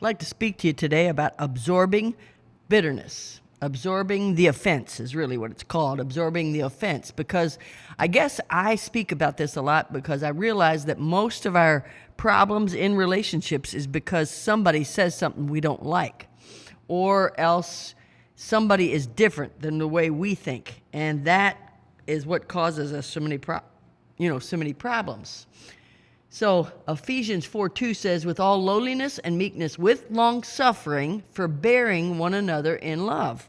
like to speak to you today about absorbing bitterness. Absorbing the offense is really what it's called, absorbing the offense. Because I guess I speak about this a lot because I realize that most of our problems in relationships is because somebody says something we don't like, or else somebody is different than the way we think. And that is what causes us so many problems. So Ephesians 4:2 says, with all lowliness and meekness, with long suffering, forbearing one another in love.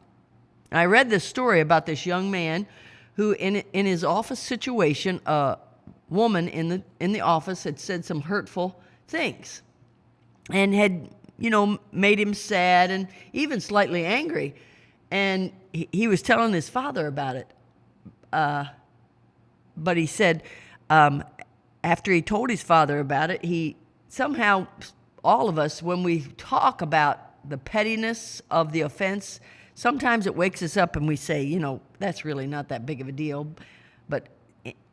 I read this story about this young man who, in his office situation, a woman in the office had said some hurtful things, and had made him sad and even slightly angry. And he was telling his father about it, but he said, after he told his father about it, he somehow, all of us, when we talk about the pettiness of the offense, sometimes it wakes us up and we say, that's really not that big of a deal. But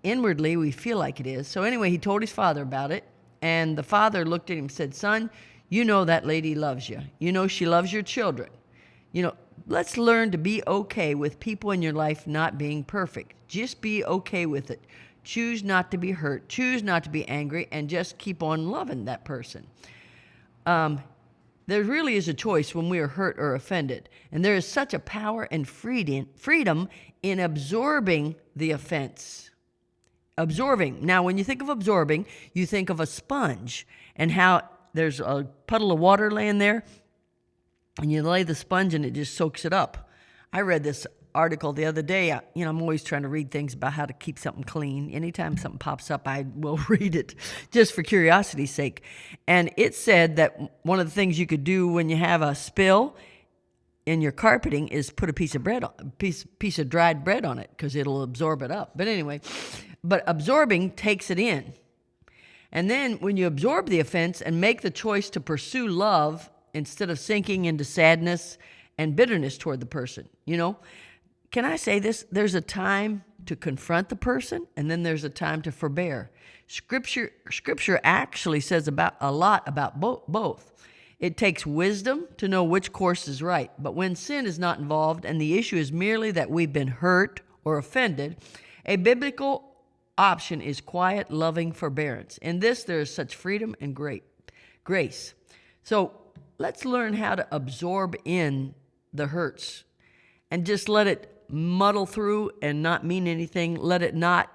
inwardly, we feel like it is. So anyway, he told his father about it. And the father looked at him and said, son, that lady loves you. She loves your children. Let's learn to be okay with people in your life not being perfect. Just be okay with it. Choose not to be hurt. Choose not to be angry, and just keep on loving that person. There really is a choice when we are hurt or offended. And there is such a power and freedom in absorbing the offense. Absorbing. Now, when you think of absorbing, you think of a sponge and how there's a puddle of water laying there, and you lay the sponge and it just soaks it up. I read this article the other day. I'm always trying to read things about how to keep something clean. Anytime something pops up, I will read it just for curiosity's sake. And it said that one of the things you could do when you have a spill in your carpeting is put a piece of dried bread on it, because it'll absorb it up. But anyway, absorbing takes it in. And then when you absorb the offense and make the choice to pursue love instead of sinking into sadness and bitterness toward the person, can I say this? There's a time to confront the person, and then there's a time to forbear. Scripture actually says a lot about both. It takes wisdom to know which course is right. But when sin is not involved and the issue is merely that we've been hurt or offended, a biblical option is quiet, loving forbearance. In this, there is such freedom and great grace. So let's learn how to absorb in the hurts and just let it muddle through and not mean anything. Let it not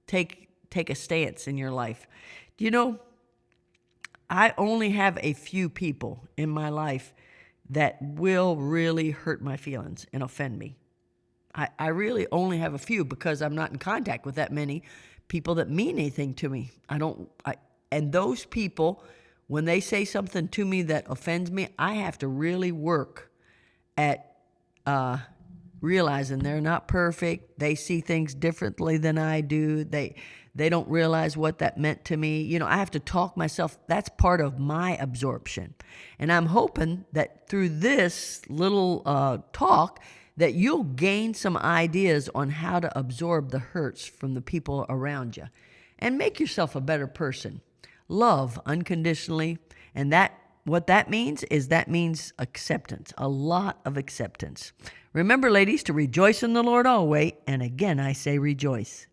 take a stance in your life. I only have a few people in my life that will really hurt my feelings and offend me. I really only have a few, because I'm not in contact with that many people that mean anything to me. And those people, when they say something to me that offends me, I have to really work at realizing they're not perfect. They see things differently than I do. They don't realize what that meant to me. I have to talk myself. That's part of my absorption. And I'm hoping that through this little talk that you'll gain some ideas on how to absorb the hurts from the people around you and make yourself a better person. Love unconditionally, and what that means acceptance, a lot of acceptance. Remember, ladies, to rejoice in the Lord always, and again I say rejoice.